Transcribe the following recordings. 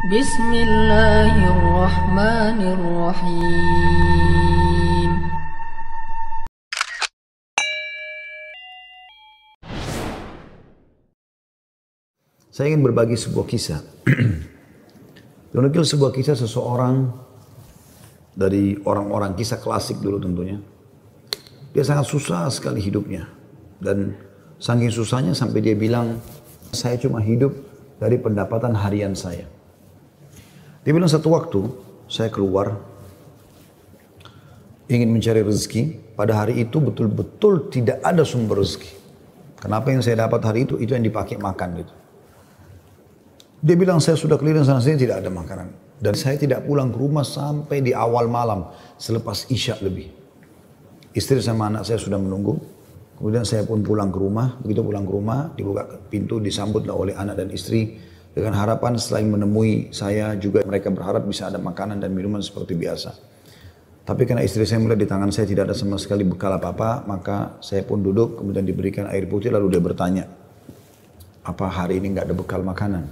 Bismillahirrahmanirrahim. Saya ingin berbagi sebuah kisah. Menukil sebuah kisah seseorang dari orang-orang kisah klasik dulu tentunya. Dia sangat susah sekali hidupnya. Dan saking susahnya sampai dia bilang, saya cuma hidup dari pendapatan harian saya. Dia bilang satu waktu, saya keluar, ingin mencari rezeki. Pada hari itu betul-betul tidak ada sumber rezeki. Kenapa yang saya dapat hari itu yang dipakai makan gitu. Dia bilang saya sudah keliling sana sini tidak ada makanan. Dan saya tidak pulang ke rumah sampai di awal malam, selepas isya lebih. Istri sama anak saya sudah menunggu. Kemudian saya pun pulang ke rumah. Begitu pulang ke rumah, dibuka pintu, disambutlah oleh anak dan istri. Dengan harapan selain menemui saya juga mereka berharap bisa ada makanan dan minuman seperti biasa. Tapi karena istri saya melihat di tangan saya tidak ada sama sekali bekal apa-apa, maka saya pun duduk, kemudian diberikan air putih, lalu dia bertanya, apa hari ini nggak ada bekal makanan?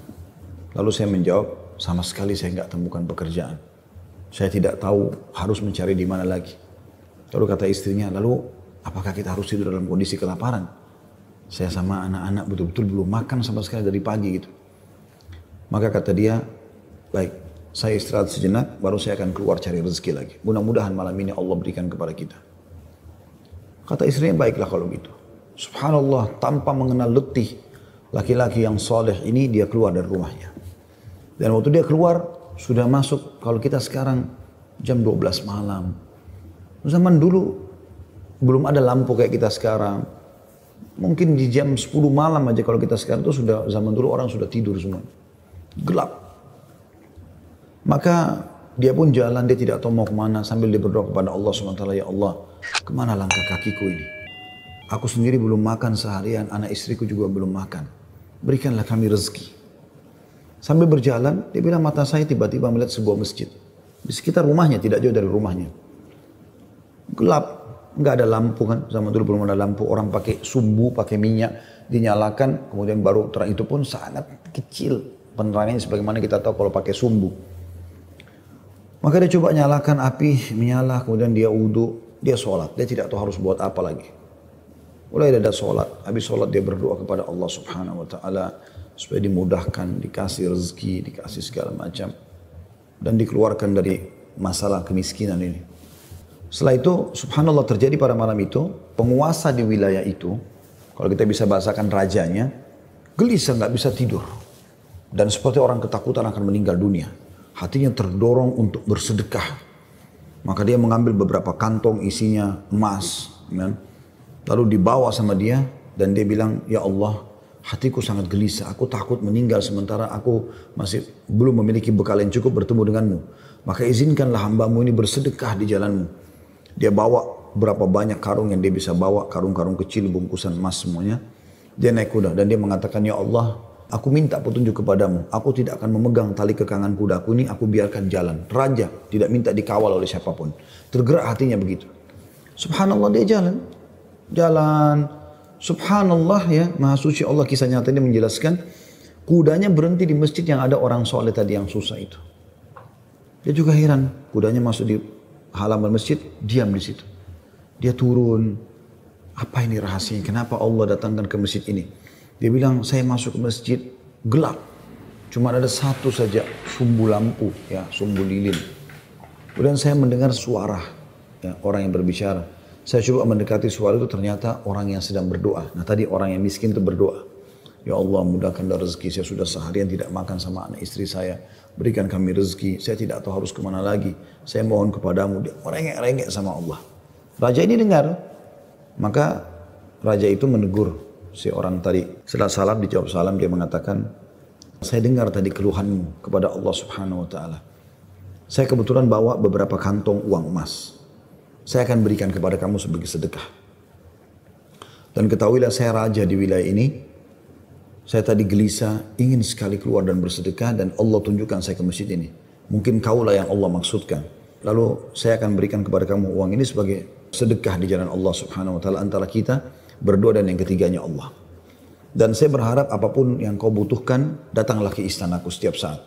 Lalu saya menjawab, sama sekali saya nggak temukan pekerjaan. Saya tidak tahu harus mencari di mana lagi. Lalu kata istrinya, lalu apakah kita harus tidur dalam kondisi kelaparan? Saya sama anak-anak betul-betul belum makan sama sekali dari pagi gitu. Maka kata dia, baik, saya istirahat sejenak, baru saya akan keluar cari rezeki lagi. Mudah-mudahan malam ini Allah berikan kepada kita. Kata istrinya, baiklah kalau gitu. Subhanallah, tanpa mengenal letih, laki-laki yang soleh ini dia keluar dari rumahnya. Dan waktu dia keluar, sudah masuk, kalau kita sekarang jam 12 malam. Zaman dulu, belum ada lampu kayak kita sekarang. Mungkin di jam 10 malam aja kalau kita sekarang itu sudah, zaman dulu orang sudah tidur semua. Gelap. Maka dia pun jalan, dia tidak tahu mau kemana sambil dia berdoa kepada Allah SWT. Ya Allah, kemana langkah kakiku ini? Aku sendiri belum makan seharian, anak istriku juga belum makan. Berikanlah kami rezeki. Sambil berjalan, dia bilang mata saya tiba-tiba melihat sebuah masjid. Di sekitar rumahnya, tidak jauh dari rumahnya. Gelap, nggak ada lampu kan. Zaman dulu belum ada lampu, orang pakai sumbu, pakai minyak, dinyalakan, kemudian baru terang. Itu pun sangat kecil penerangannya sebagaimana kita tahu kalau pakai sumbu. Maka dia coba nyalakan api, menyala, kemudian dia wudhu, dia sholat. Dia tidak tahu harus buat apa lagi. Mulai ada sholat, habis sholat dia berdoa kepada Allah Subhanahu Wa Taala supaya dimudahkan, dikasih rezeki, dikasih segala macam, dan dikeluarkan dari masalah kemiskinan ini. Setelah itu, subhanallah terjadi pada malam itu, penguasa di wilayah itu, kalau kita bisa bahasakan rajanya, gelisah nggak bisa tidur. Dan seperti orang ketakutan akan meninggal dunia. Hatinya terdorong untuk bersedekah. Maka dia mengambil beberapa kantong isinya emas. Ya. Lalu dibawa sama dia dan dia bilang, ya Allah, hatiku sangat gelisah. Aku takut meninggal sementara aku masih belum memiliki bekal yang cukup bertemu denganmu. Maka izinkanlah hambamu ini bersedekah di jalanmu. Dia bawa berapa banyak karung yang dia bisa bawa, karung-karung kecil, bungkusan emas semuanya. Dia naik kuda dan dia mengatakan, ya Allah, aku minta petunjuk kepadamu. Aku tidak akan memegang tali kekangan kudaku ini, aku biarkan jalan. Raja tidak minta dikawal oleh siapapun. Tergerak hatinya begitu. Subhanallah dia jalan. Jalan. Subhanallah ya, Maha Suci Allah, kisah nyata ini menjelaskan. Kudanya berhenti di masjid yang ada orang soleh tadi yang susah itu. Dia juga heran. Kudanya masuk di halaman masjid, diam di situ. Dia turun. Apa ini rahasianya? Kenapa Allah datangkan ke masjid ini? Dia bilang, saya masuk ke masjid gelap. Cuma ada satu saja sumbu lampu, ya, sumbu lilin. Kemudian saya mendengar suara, ya, orang yang berbicara. Saya coba mendekati suara itu, ternyata orang yang sedang berdoa. Nah tadi orang yang miskin itu berdoa. Ya Allah, mudahkanlah rezeki. Saya sudah seharian tidak makan sama anak istri saya. Berikan kami rezeki. Saya tidak tahu harus kemana lagi. Saya mohon kepadamu. Dia merengek-rengek sama Allah. Raja ini dengar. Maka raja itu menegur si orang tadi. Setelah salam, dijawab salam, dia mengatakan, saya dengar tadi keluhanmu kepada Allah Subhanahu Wa Taala. Saya kebetulan bawa beberapa kantong uang emas. Saya akan berikan kepada kamu sebagai sedekah. Dan ketahuilah saya raja di wilayah ini. Saya tadi gelisah, ingin sekali keluar dan bersedekah, dan Allah tunjukkan saya ke masjid ini. Mungkin kaulah yang Allah maksudkan. Lalu saya akan berikan kepada kamu uang ini sebagai sedekah di jalan Allah Subhanahu Wa Taala antara kita berdua, dan yang ketiganya Allah. Dan saya berharap apapun yang kau butuhkan, datanglah ke istanaku setiap saat.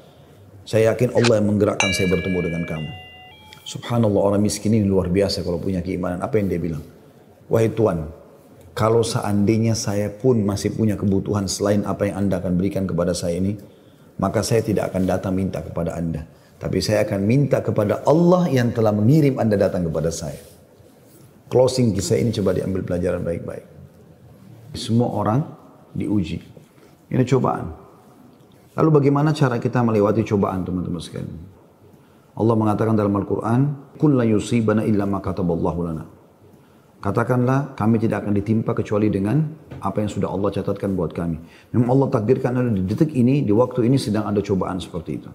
Saya yakin Allah yang menggerakkan saya bertemu dengan kamu. Subhanallah, orang miskin ini luar biasa kalau punya keimanan. Apa yang dia bilang? Wahai Tuhan, kalau seandainya saya pun masih punya kebutuhan selain apa yang Anda akan berikan kepada saya ini, maka saya tidak akan datang minta kepada Anda. Tapi saya akan minta kepada Allah yang telah mengirim Anda datang kepada saya. Closing kisah ini coba diambil pelajaran baik-baik. Semua orang diuji. Ini cobaan. Lalu bagaimana cara kita melewati cobaan, teman-teman sekalian? Allah mengatakan dalam Al-Quran, "Qul la yusibana illa ma kataballahu lana." Katakanlah, kami tidak akan ditimpa kecuali dengan apa yang sudah Allah catatkan buat kami. Memang Allah takdirkan ada di detik ini, di waktu ini sedang ada cobaan seperti itu.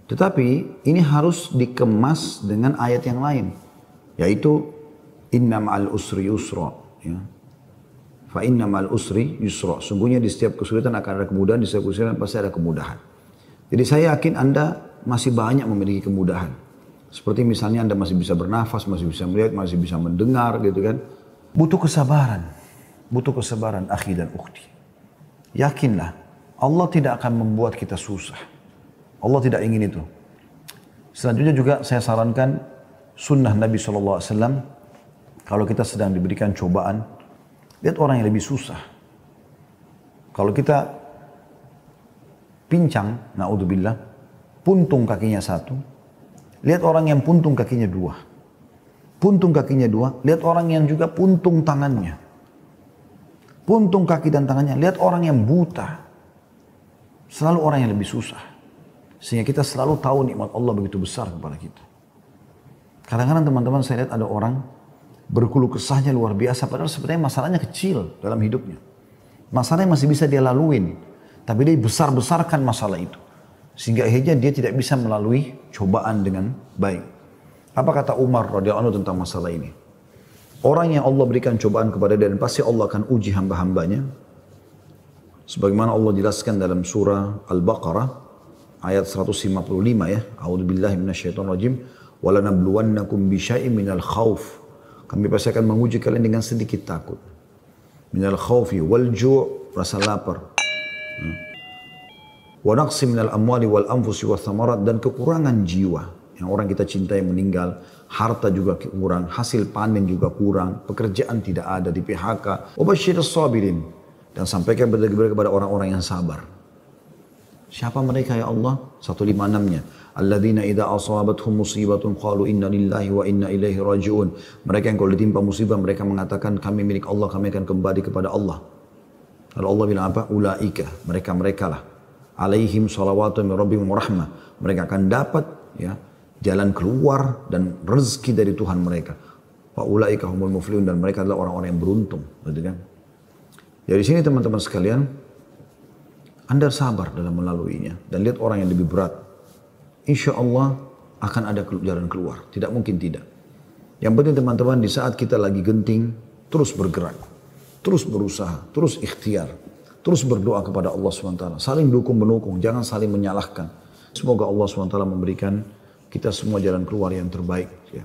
Tetapi ini harus dikemas dengan ayat yang lain, yaitu inna ma'al usri yusra. Ya. Fa inna ma'al usri yusra. Sungguhnya di setiap kesulitan akan ada kemudahan, di setiap kesulitan pasti ada kemudahan. Jadi saya yakin Anda masih banyak memiliki kemudahan. Seperti misalnya Anda masih bisa bernafas, masih bisa melihat, masih bisa mendengar gitu kan. Butuh kesabaran. Butuh kesabaran akhi dan ukhti. Yakinlah, Allah tidak akan membuat kita susah. Allah tidak ingin itu. Selanjutnya juga saya sarankan sunnah Nabi SAW. Kalau kita sedang diberikan cobaan, lihat orang yang lebih susah. Kalau kita pincang, na'udzubillah, puntung kakinya satu, lihat orang yang puntung kakinya dua. Puntung kakinya dua, lihat orang yang juga puntung tangannya. Puntung kaki dan tangannya, lihat orang yang buta. Selalu orang yang lebih susah. Sehingga kita selalu tahu nikmat Allah begitu besar kepada kita. Kadang-kadang teman-teman saya lihat ada orang berkeluh kesahnya luar biasa, padahal sebenarnya masalahnya kecil dalam hidupnya. Masalahnya masih bisa dia laluin, tapi dia besar-besarkan masalah itu. Sehingga akhirnya dia tidak bisa melalui cobaan dengan baik. Apa kata Umar radhiyallahu anhu tentang masalah ini? Orang yang Allah berikan cobaan kepada dia dan pasti Allah akan uji hamba-hambanya. Sebagaimana Allah jelaskan dalam surah Al-Baqarah ayat 155 ya. A'udzubillahi minasyaitonirrajim. Walanabluwannakum bisyai'in minal khauf. Kami pasti akan menguji kalian dengan sedikit takut. Minal khaufi wal ju', rasa lapar. Wa naqsi minal amwali wal anfusi wath thamarat, dan kekurangan jiwa. Yang orang kita cintai meninggal, harta juga kurang, hasil panen juga kurang, pekerjaan tidak ada, di PHK. Wa basyirus sabirin, dan sampaikan berita kepada orang-orang yang sabar. Siapa mereka ya Allah? 156-nya. Alladzina idza asabathum musibatun qalu inna lillahi wa inna ilaihi raji'un. Mereka yang kalau ditimpa musibah mereka mengatakan kami milik Allah, kami akan kembali kepada Allah. Lalu Allah bilang apa? Ulaika, mereka lah. Alaihim salawatu min rabbihim wa rahmah. Mereka akan dapat ya jalan keluar dan rezeki dari Tuhan mereka. Wa ulaika humul muflihun, dan mereka adalah orang-orang yang beruntung, gitu kan? Jadi sini teman-teman sekalian, Anda sabar dalam melaluinya dan lihat orang yang lebih berat. Insya Allah akan ada jalan keluar. Tidak mungkin tidak. Yang penting teman-teman, di saat kita lagi genting, terus bergerak. Terus berusaha, terus ikhtiar. Terus berdoa kepada Allah SWT. Saling dukung-menukung, jangan saling menyalahkan. Semoga Allah SWT memberikan kita semua jalan keluar yang terbaik. Ya.